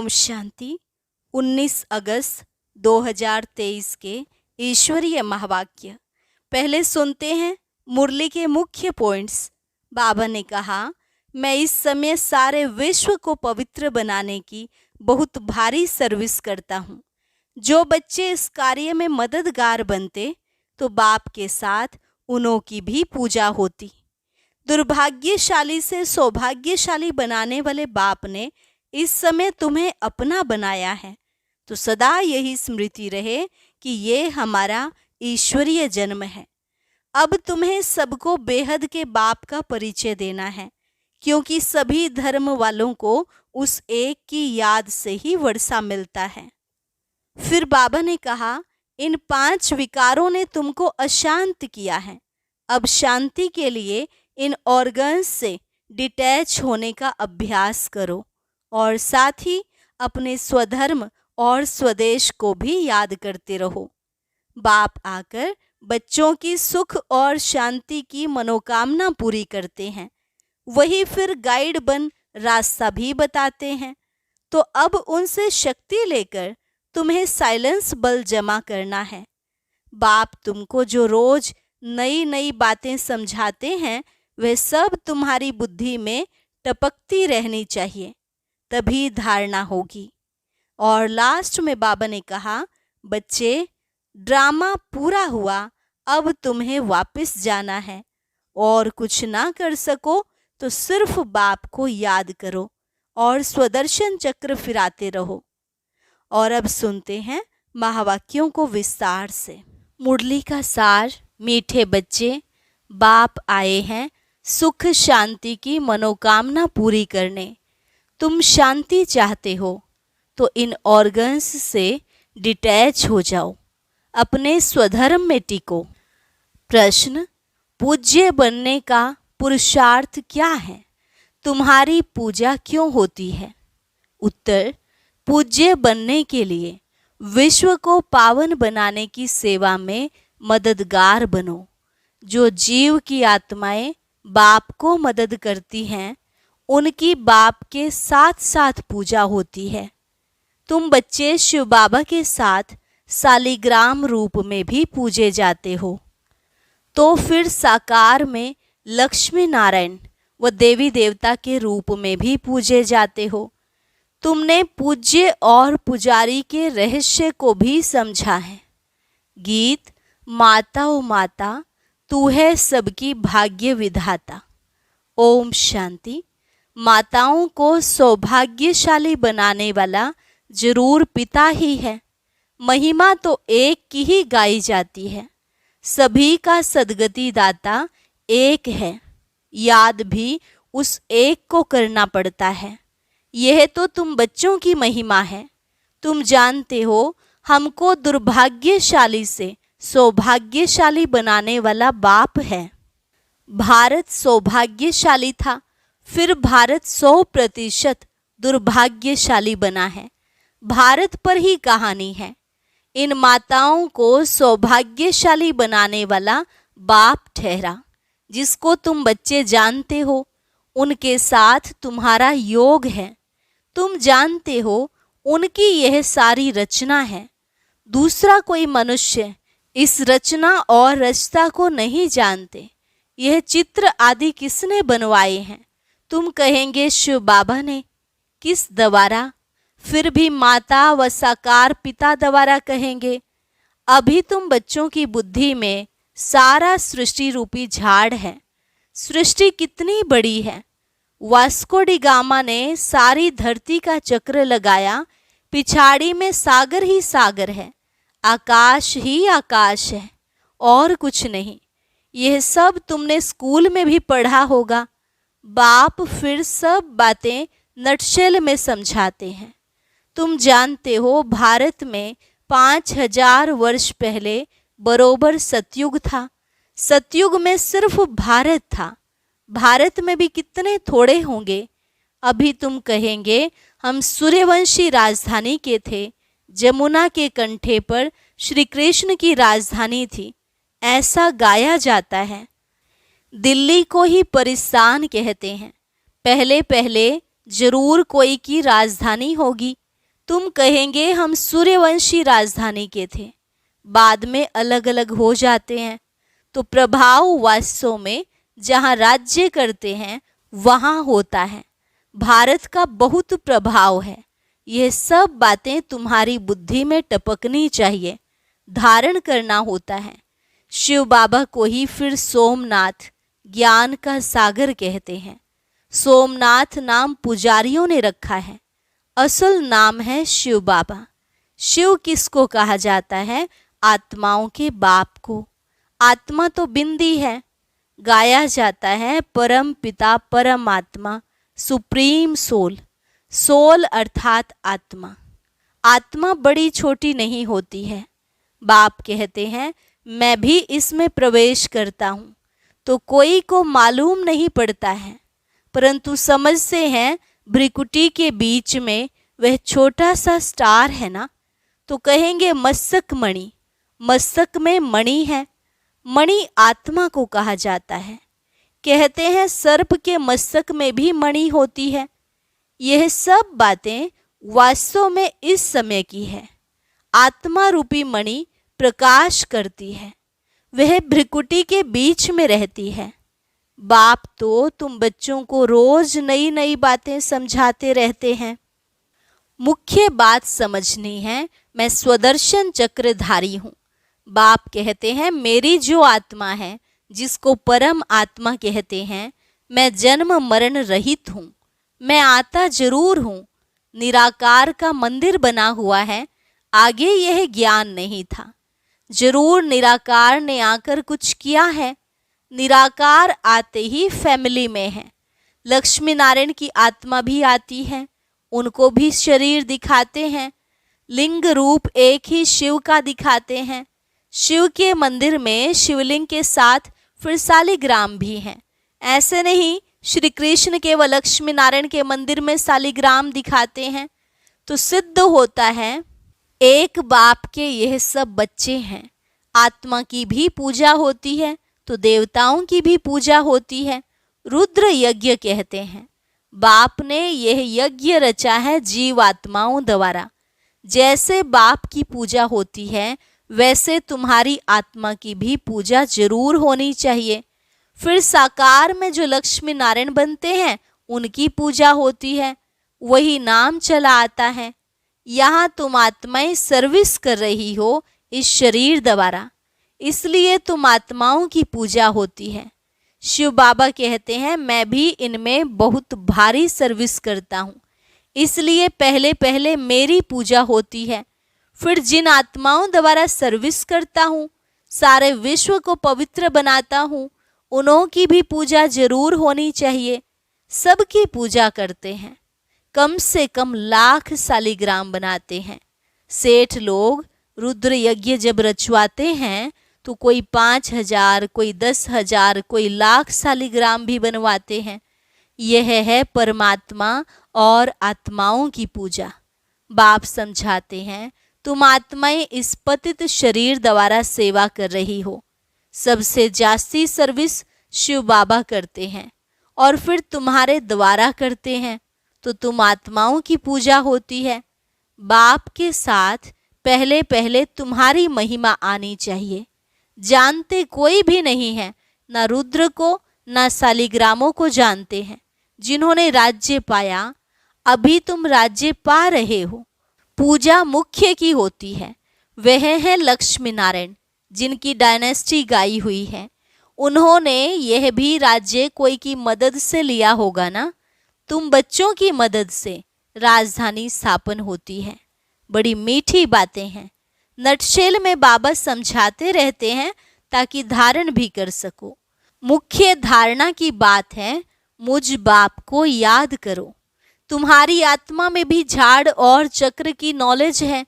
शांति। 19 अगस्त 2023 के ईश्वरीय महावाक्य। पहले सुनते हैं मुरली के मुख्य पॉइंट्स। बाबा ने कहा, मैं इस समय सारे विश्व को पवित्र बनाने की बहुत भारी सर्विस करता हूँ। जो बच्चे इस कार्य में मददगार बनते तो बाप के साथ उन्हों की भी पूजा होती। दुर्भाग्यशाली से सौभाग्यशाली बनाने वाले बाप ने इस समय तुम्हें अपना बनाया है, तो सदा यही स्मृति रहे कि ये हमारा ईश्वरीय जन्म है। अब तुम्हें सबको बेहद के बाप का परिचय देना है, क्योंकि सभी धर्म वालों को उस एक की याद से ही वर्षा मिलता है। फिर बाबा ने कहा, इन 5 विकारों ने तुमको अशांत किया है। अब शांति के लिए इन ऑर्गन्स से डिटैच होने का अभ्यास करो और साथ ही अपने स्वधर्म और स्वदेश को भी याद करते रहो। बाप आकर बच्चों की सुख और शांति की मनोकामना पूरी करते हैं। वही फिर गाइड बन रास्ता भी बताते हैं। तो अब उनसे शक्ति लेकर तुम्हें साइलेंस बल जमा करना है। बाप तुमको जो रोज नई नई बातें समझाते हैं, वह सब तुम्हारी बुद्धि में टपकती रहनी चाहिए, तभी धारणा होगी। और लास्ट में बाबा ने कहा, बच्चे, ड्रामा पूरा हुआ, अब तुम्हें वापस जाना है। और कुछ ना कर सको तो सिर्फ बाप को याद करो और स्वदर्शन चक्र फिराते रहो। और अब सुनते हैं महावाक्यों को विस्तार से। मुरली का सार। मीठे बच्चे, बाप आए हैं सुख शांति की मनोकामना पूरी करने। तुम शांति चाहते हो तो इन ऑर्गन्स से डिटैच हो जाओ, अपने स्वधर्म में टिको। प्रश्न, पूज्य बनने का पुरुषार्थ क्या है? तुम्हारी पूजा क्यों होती है? उत्तर, पूज्य बनने के लिए विश्व को पावन बनाने की सेवा में मददगार बनो। जो जीव की आत्माएं बाप को मदद करती हैं, उनकी बाप के साथ साथ पूजा होती है। तुम बच्चे शिव बाबा के साथ सालिग्राम रूप में भी पूजे जाते हो, तो फिर साकार में लक्ष्मी नारायण व देवी देवता के रूप में भी पूजे जाते हो। तुमने पूज्य और पुजारी के रहस्य को भी समझा है। गीत, माता ओ माता, तू है सबकी भाग्य विधाता। ओम शांति। माताओं को सौभाग्यशाली बनाने वाला जरूर पिता ही है। महिमा तो एक की ही गाई जाती है। सभी का सद्गति दाता एक है। याद भी उस एक को करना पड़ता है। यह तो तुम बच्चों की महिमा है। तुम जानते हो, हमको दुर्भाग्यशाली से सौभाग्यशाली बनाने वाला बाप है। भारत सौभाग्यशाली था, फिर भारत 100% दुर्भाग्यशाली बना है। भारत पर ही कहानी है। इन माताओं को सौभाग्यशाली बनाने वाला बाप ठहरा, जिसको तुम बच्चे जानते हो। उनके साथ तुम्हारा योग है। तुम जानते हो, उनकी यह सारी रचना है। दूसरा कोई मनुष्य इस रचना और रचता को नहीं जानते। यह चित्र आदि किसने बनवाए हैं? तुम कहेंगे शिव बाबा ने। किस द्वारा? फिर भी माता व साकार पिता द्वारा कहेंगे। अभी तुम बच्चों की बुद्धि में सारा सृष्टि रूपी झाड़ है। सृष्टि कितनी बड़ी है। वास्को डी गामा ने सारी धरती का चक्र लगाया, पिछाड़ी में सागर ही सागर है, आकाश ही आकाश है और कुछ नहीं। यह सब तुमने स्कूल में भी पढ़ा होगा। बाप फिर सब बातें नटशेल में समझाते हैं। तुम जानते हो, भारत में 5000 वर्ष पहले बरोबर सतयुग था। सतयुग में सिर्फ भारत था। भारत में भी कितने थोड़े होंगे। अभी तुम कहेंगे, हम सूर्यवंशी राजधानी के थे। जमुना के कंठे पर श्री कृष्ण की राजधानी थी, ऐसा गाया जाता है। दिल्ली को ही परिस्तान कहते हैं। पहले पहले जरूर कोई की राजधानी होगी। तुम कहेंगे हम सूर्यवंशी राजधानी के थे, बाद में अलग अलग हो जाते हैं। तो प्रभाव वास्तव में जहाँ राज्य करते हैं वहाँ होता है। भारत का बहुत प्रभाव है। यह सब बातें तुम्हारी बुद्धि में टपकनी चाहिए, धारण करना होता है। शिव बाबा को ही फिर सोमनाथ, ज्ञान का सागर कहते हैं। सोमनाथ नाम पुजारियों ने रखा है, असल नाम है शिव बाबा। शिव किसको कहा जाता है? आत्माओं के बाप को। आत्मा तो बिंदी है। गाया जाता है परम पिता परमात्मा, सुप्रीम सोल। सोल अर्थात आत्मा। आत्मा बड़ी छोटी नहीं होती है। बाप कहते हैं मैं भी इसमें प्रवेश करता हूँ, तो कोई को मालूम नहीं पड़ता है, परंतु समझते हैं भ्रिकुटी के बीच में वह छोटा सा स्टार है ना, तो कहेंगे मस्तक मणि। मस्तक में मणि है। मणि आत्मा को कहा जाता है। कहते हैं सर्प के मस्तक में भी मणि होती है। यह सब बातें वास्तव में इस समय की है। आत्मा रूपी मणि प्रकाश करती है, वह भ्रिकुटी के बीच में रहती है। बाप तो तुम बच्चों को रोज नई नई बातें समझाते रहते हैं। मुख्य बात समझनी है, मैं स्वदर्शन चक्रधारी हूँ। बाप कहते हैं मेरी जो आत्मा है, जिसको परम आत्मा कहते हैं, मैं जन्म मरण रहित हूँ। मैं आता जरूर हूँ। निराकार का मंदिर बना हुआ है। आगे यह ज्ञान नहीं था। जरूर निराकार ने आकर कुछ किया है। निराकार आते ही फैमिली में है। लक्ष्मी नारायण की आत्मा भी आती है, उनको भी शरीर दिखाते हैं। लिंग रूप एक ही शिव का दिखाते हैं। शिव के मंदिर में शिवलिंग के साथ फिर शालिग्राम भी हैं। ऐसे नहीं श्री कृष्ण केवल लक्ष्मी नारायण के मंदिर में शालिग्राम दिखाते हैं। तो सिद्ध होता है एक बाप के यह सब बच्चे हैं। आत्मा की भी पूजा होती है तो देवताओं की भी पूजा होती है। रुद्र यज्ञ कहते हैं। बाप ने यह यज्ञ रचा है जीवात्माओं द्वारा। जैसे बाप की पूजा होती है, वैसे तुम्हारी आत्मा की भी पूजा जरूर होनी चाहिए। फिर साकार में जो लक्ष्मी नारायण बनते हैं, उनकी पूजा होती है। वही नाम चला आता है। यहाँ तुम आत्माएं सर्विस कर रही हो इस शरीर द्वारा, इसलिए तुम आत्माओं की पूजा होती है। शिव बाबा कहते हैं मैं भी इनमें बहुत भारी सर्विस करता हूँ, इसलिए पहले पहले मेरी पूजा होती है। फिर जिन आत्माओं द्वारा सर्विस करता हूँ, सारे विश्व को पवित्र बनाता हूँ, उन्हों की भी पूजा जरूर होनी चाहिए। सबकी पूजा करते हैं। कम से कम लाख शालिग्राम बनाते हैं। सेठ लोग रुद्र यज्ञ जब रचवाते हैं तो कोई 5,000, कोई 10,000, कोई लाख शालिग्राम भी बनवाते हैं। यह है परमात्मा और आत्माओं की पूजा। बाप समझाते हैं तुम आत्माएं इस पतित शरीर द्वारा सेवा कर रही हो। सबसे जास्ती सर्विस शिव बाबा करते हैं और फिर तुम्हारे द्वारा करते हैं, तो तुम आत्माओं की पूजा होती है। बाप के साथ पहले पहले तुम्हारी महिमा आनी चाहिए। जानते कोई भी नहीं है, ना रुद्र को ना शालिग्रामों को जानते हैं जिन्होंने राज्य पाया। अभी तुम राज्य पा रहे हो। पूजा मुख्य की होती है। वह है लक्ष्मी नारायण, जिनकी डायनेस्टी गाई हुई है। उन्होंने यह भी राज्य कोई की मदद से लिया होगा ना। तुम बच्चों की मदद से राजधानी स्थापन होती है। बड़ी मीठी बातें हैं। नटशेल में बाबा समझाते रहते हैं ताकि धारण भी कर सको। मुख्य धारणा की बात है मुझ बाप को याद करो। तुम्हारी आत्मा में भी झाड़ और चक्र की नॉलेज है।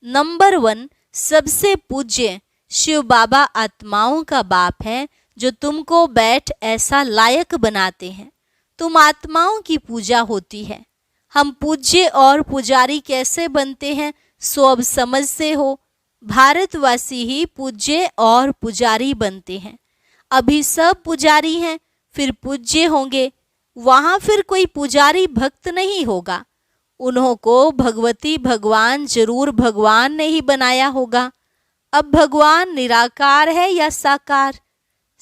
नंबर 1 सबसे पूज्य शिव बाबा आत्माओं का बाप है, जो तुमको बैठ ऐसा लायक बनाते हैं। तुम आत्माओं की पूजा होती है। हम पूज्य और पुजारी कैसे बनते हैं सो अब समझते हो। भारतवासी ही पूज्य और पुजारी बनते हैं। अभी सब पुजारी हैं, फिर पूज्य होंगे। वहाँ फिर कोई पुजारी भक्त नहीं होगा। उन्हों को भगवती भगवान जरूर भगवान ने ही बनाया होगा। अब भगवान निराकार है या साकार?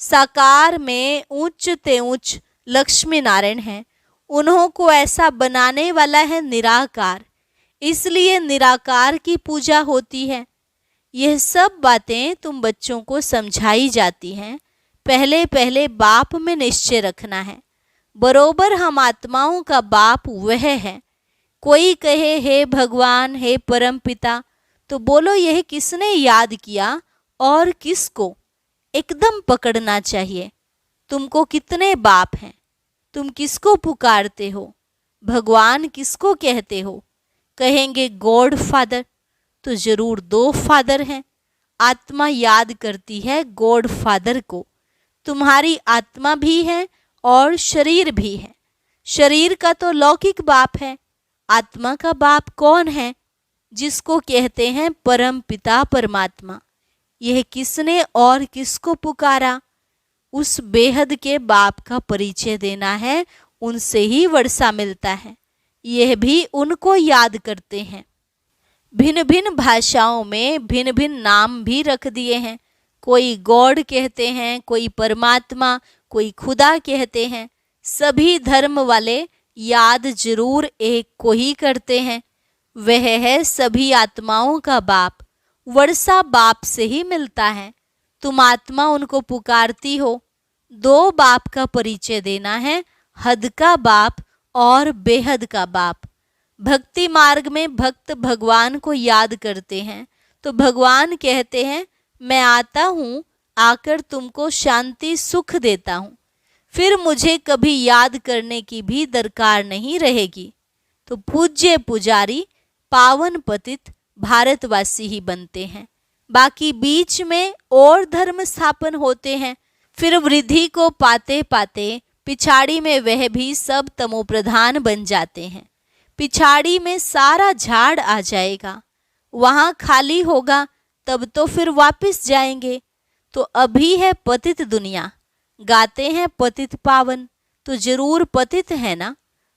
साकार में उच्च ते उच्च लक्ष्मी नारायण हैं, उन्हों को ऐसा बनाने वाला है निराकार, इसलिए निराकार की पूजा होती है। यह सब बातें तुम बच्चों को समझाई जाती हैं। पहले पहले बाप में निश्चय रखना है, बरोबर हम आत्माओं का बाप वह है। कोई कहे हे भगवान हे परम पिता, तो बोलो यह किसने याद किया और किसको? एकदम पकड़ना चाहिए। तुमको कितने बाप हैं? तुम किसको पुकारते हो? भगवान किसको कहते हो? कहेंगे गॉड फादर, तो जरूर दो फादर हैं। आत्मा याद करती है गॉड फादर को। तुम्हारी आत्मा भी है और शरीर भी है। शरीर का तो लौकिक बाप है, आत्मा का बाप कौन है? जिसको कहते हैं परम पिता परमात्मा। यह किसने और किसको पुकारा? उस बेहद के बाप का परिचय देना है, उनसे ही वर्षा मिलता है। यह भी उनको याद करते हैं। भिन्न भिन्न भाषाओं में भिन्न भिन्न नाम भी रख दिए हैं। कोई गॉड कहते हैं, कोई परमात्मा, कोई खुदा कहते हैं। सभी धर्म वाले याद जरूर एक को ही करते हैं, वह है सभी आत्माओं का बाप। वर्षा बाप से ही मिलता है। तुम आत्मा उनको पुकारती हो। दो बाप का परिचय देना है, हद का बाप और बेहद का बाप। भक्ति मार्ग में भक्त भगवान को याद करते हैं तो भगवान कहते हैं मैं आता हूँ, आकर तुमको शांति सुख देता हूँ, फिर मुझे कभी याद करने की भी दरकार नहीं रहेगी। तो पूज्य पुजारी पावन पतित भारतवासी ही बनते हैं। बाकी बीच में और धर्म स्थापन होते हैं। फिर वृद्धि को पाते पाते पिछाड़ी में वह भी सब तमोप्रधान बन जाते हैं। पिछाड़ी में सारा झाड़ आ जाएगा, वहाँ खाली होगा, तब तो फिर वापस जाएंगे। तो अभी है पतित दुनिया, गाते हैं पतित पावन, तो जरूर पतित है ना।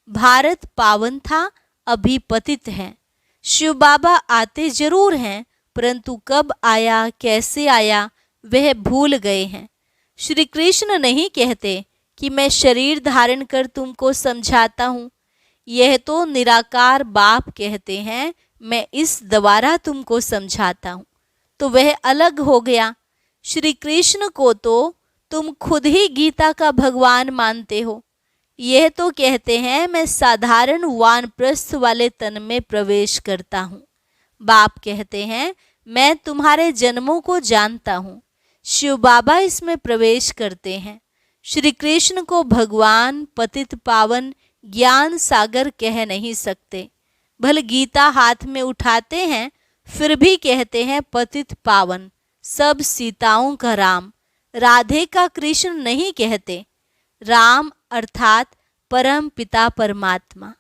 भारत पावन था, अभी पतित है। शिव बाबा आते जरूर हैं, परंतु कब आया कैसे आया वह भूल गए हैं। श्री कृष्ण नहीं कहते कि मैं शरीर धारण कर तुमको समझाता हूँ। यह तो निराकार बाप कहते हैं मैं इस द्वारा तुमको समझाता हूँ। तो वह अलग हो गया। श्री कृष्ण को तो तुम खुद ही गीता का भगवान मानते हो। यह तो कहते हैं मैं साधारण वानप्रस्थ वाले तन में प्रवेश करता हूँ। बाप कहते हैं मैं तुम्हारे जन्मों को जानता हूँ। शिव बाबा इसमें प्रवेश करते हैं। श्री कृष्ण को भगवान पतित पावन ज्ञान सागर कह नहीं सकते। भले गीता हाथ में उठाते हैं फिर भी कहते हैं पतित पावन, सब सीताओं का राम। राधे का कृष्ण नहीं कहते। राम अर्थात परम पिता परमात्मा।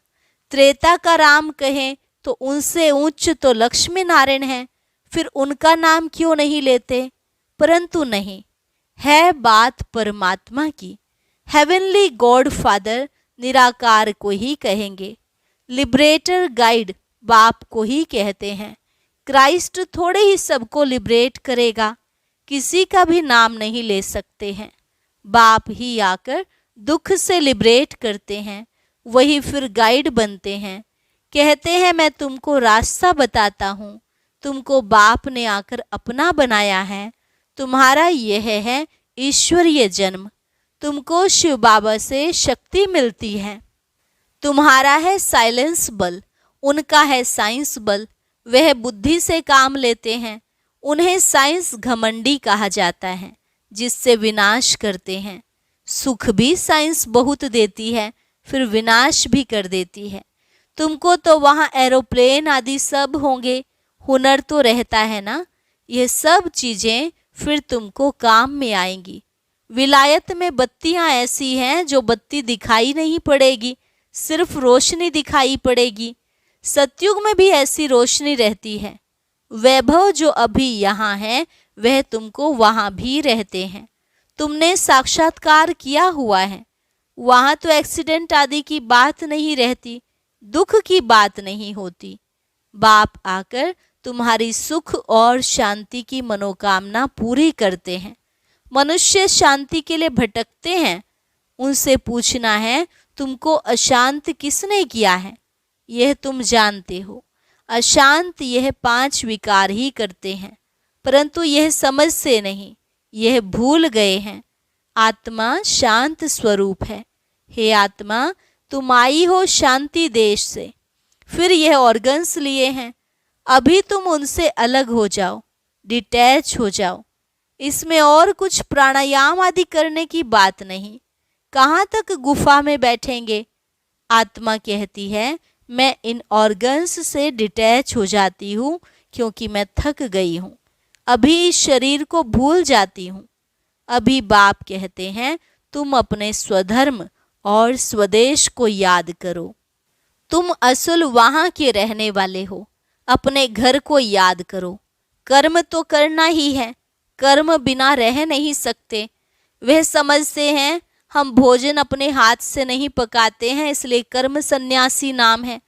त्रेता का राम कहें तो उनसे उच्च तो लक्ष्मी नारायण हैं, फिर उनका नाम क्यों नहीं लेते? परंतु नहीं, है बात परमात्मा की। हेवनली गॉड फादर निराकार को ही कहेंगे। लिबरेटर गाइड बाप को ही कहते हैं। क्राइस्ट थोड़े ही सबको लिबरेट करेगा, किसी का भी नाम नहीं ले सकते हैं। बाप ही आकर दुख से लिबरेट करते हैं, वही फिर गाइड बनते हैं। कहते हैं मैं तुमको रास्ता बताता हूँ, तुमको बाप ने आकर अपना बनाया है। तुम्हारा यह है ईश्वरीय जन्म। तुमको शिव बाबा से शक्ति मिलती है। तुम्हारा है साइलेंस बल, उनका है साइंस बल। वह बुद्धि से काम लेते हैं। उन्हें साइंस घमंडी कहा जाता है, जिससे विनाश करते हैं। सुख भी साइंस बहुत देती है, फिर विनाश भी कर देती है। तुमको तो वहाँ एरोप्लेन आदि सब होंगे, हुनर तो रहता है ना। ये सब चीज़ें फिर तुमको काम में आएंगी। विलायत में बत्तियां ऐसी हैं जो बत्ती दिखाई नहीं पड़ेगी, सिर्फ रोशनी दिखाई पड़ेगी। सतयुग में भी ऐसी रोशनी रहती है। वैभव जो अभी यहाँ है वह तुमको वहाँ भी रहते हैं। तुमने साक्षात्कार किया हुआ है, वहाँ तो एक्सीडेंट आदि की बात नहीं रहती। दुख की बात नहीं होती। बाप आकर तुम्हारी सुख और शांति की मनोकामना पूरी करते हैं। मनुष्य शांति के लिए भटकते हैं, उनसे पूछना है तुमको अशांत किसने किया है? यह तुम जानते हो। अशांत यह 5 विकार ही करते हैं, परंतु यह समझते नहीं, यह भूल गए हैं। आत्मा शांत स्वरूप है। हे आत्मा, तुम आई हो शांति देश से, फिर यह ऑर्गन्स लिए हैं। अभी तुम उनसे अलग हो जाओ, डिटैच हो जाओ। इसमें और कुछ प्राणायाम आदि करने की बात नहीं। कहाँ तक गुफा में बैठेंगे? आत्मा कहती है मैं इन ऑर्गन्स से डिटैच हो जाती हूँ क्योंकि मैं थक गई हूँ। अभी इस शरीर को भूल जाती हूँ। अभी बाप कहते हैं तुम अपने स्वधर्म और स्वदेश को याद करो। तुम असल वहाँ के रहने वाले हो। अपने घर को याद करो। कर्म तो करना ही है, कर्म बिना रह नहीं सकते। वह समझते हैं हम भोजन अपने हाथ से नहीं पकाते हैं, इसलिए कर्म सन्यासी नाम है।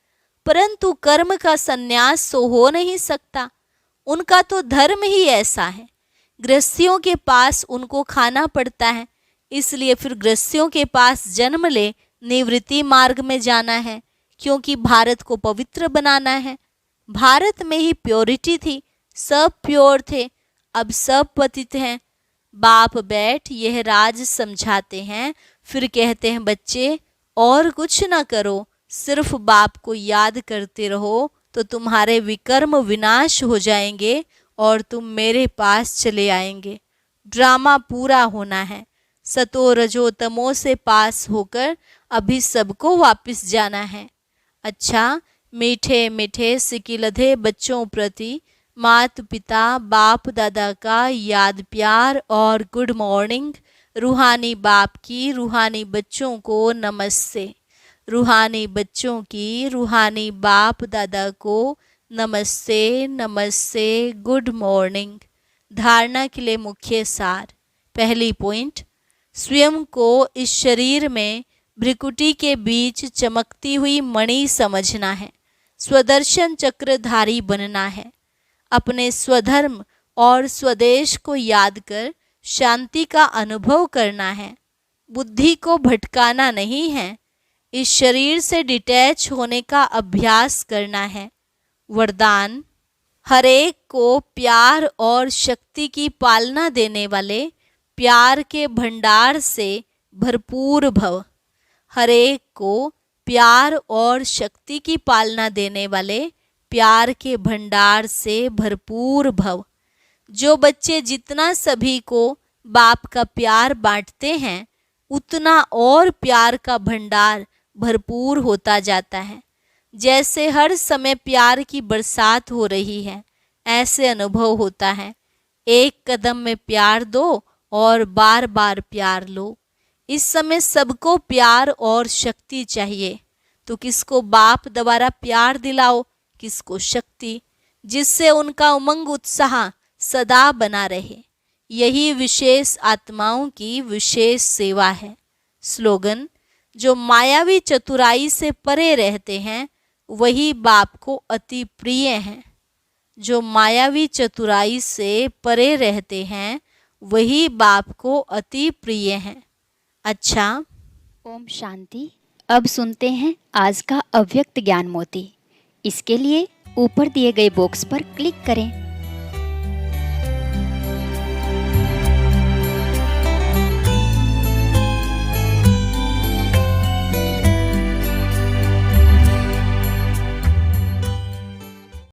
परंतु कर्म का सन्यास तो हो नहीं सकता, उनका तो धर्म ही ऐसा है। गृहस्थियों के पास उनको खाना पड़ता है, इसलिए फिर गृहस्थियों के पास जन्म ले निवृत्ति मार्ग में जाना है, क्योंकि भारत को पवित्र बनाना है। भारत में ही प्योरिटी थी, सब प्योर थे, अब सब पतित हैं। बाप बैठ यह राज समझाते हैं, फिर कहते हैं बच्चे और कुछ ना करो, सिर्फ बाप को याद करते रहो तो तुम्हारे विकर्म विनाश हो जाएंगे और तुम मेरे पास चले आएंगे। ड्रामा पूरा होना है। सतो रजो तमो से पास होकर अभी सबको वापस जाना है। अच्छा, मीठे मीठे सिकिलधे बच्चों प्रति मात पिता बाप दादा का याद प्यार और गुड मॉर्निंग। रूहानी बाप की रूहानी बच्चों को नमस्ते। रूहानी बच्चों की रूहानी बाप दादा को नमस्ते नमस्ते, गुड मॉर्निंग। धारणा के लिए मुख्य सार। पहली पॉइंट, स्वयं को इस शरीर में भ्रिकुटी के बीच चमकती हुई मणि समझना है। स्वदर्शन चक्रधारी बनना है। अपने स्वधर्म और स्वदेश को याद कर शांति का अनुभव करना है। बुद्धि को भटकाना नहीं है। इस शरीर से डिटैच होने का अभ्यास करना है। वरदान, हरेक को प्यार और शक्ति की पालना देने वाले प्यार के भंडार से भरपूर भव। हरेक को प्यार और शक्ति की पालना देने वाले प्यार के भंडार से भरपूर भव। जो बच्चे जितना सभी को बाप का प्यार बांटते हैं, उतना और प्यार का भंडार भरपूर होता जाता है। जैसे हर समय प्यार की बरसात हो रही है, ऐसे अनुभव होता है। एक कदम में प्यार दो और बार बार प्यार लो। इस समय सबको प्यार और शक्ति चाहिए, तो किसको बाप द्वारा प्यार दिलाओ, किसको शक्ति, जिससे उनका उमंग उत्साह सदा बना रहे। यही विशेष आत्माओं की विशेष सेवा है। स्लोगन, जो मायावी चतुराई से परे रहते हैं वही बाप को अति प्रिय हैं। जो मायावी चतुराई से परे रहते हैं वही बाप को अति प्रिय हैं। अच्छा, ओम शांति। अब सुनते हैं आज का अव्यक्त ज्ञान मोती। इसके लिए ऊपर दिए गए बॉक्स पर क्लिक करें।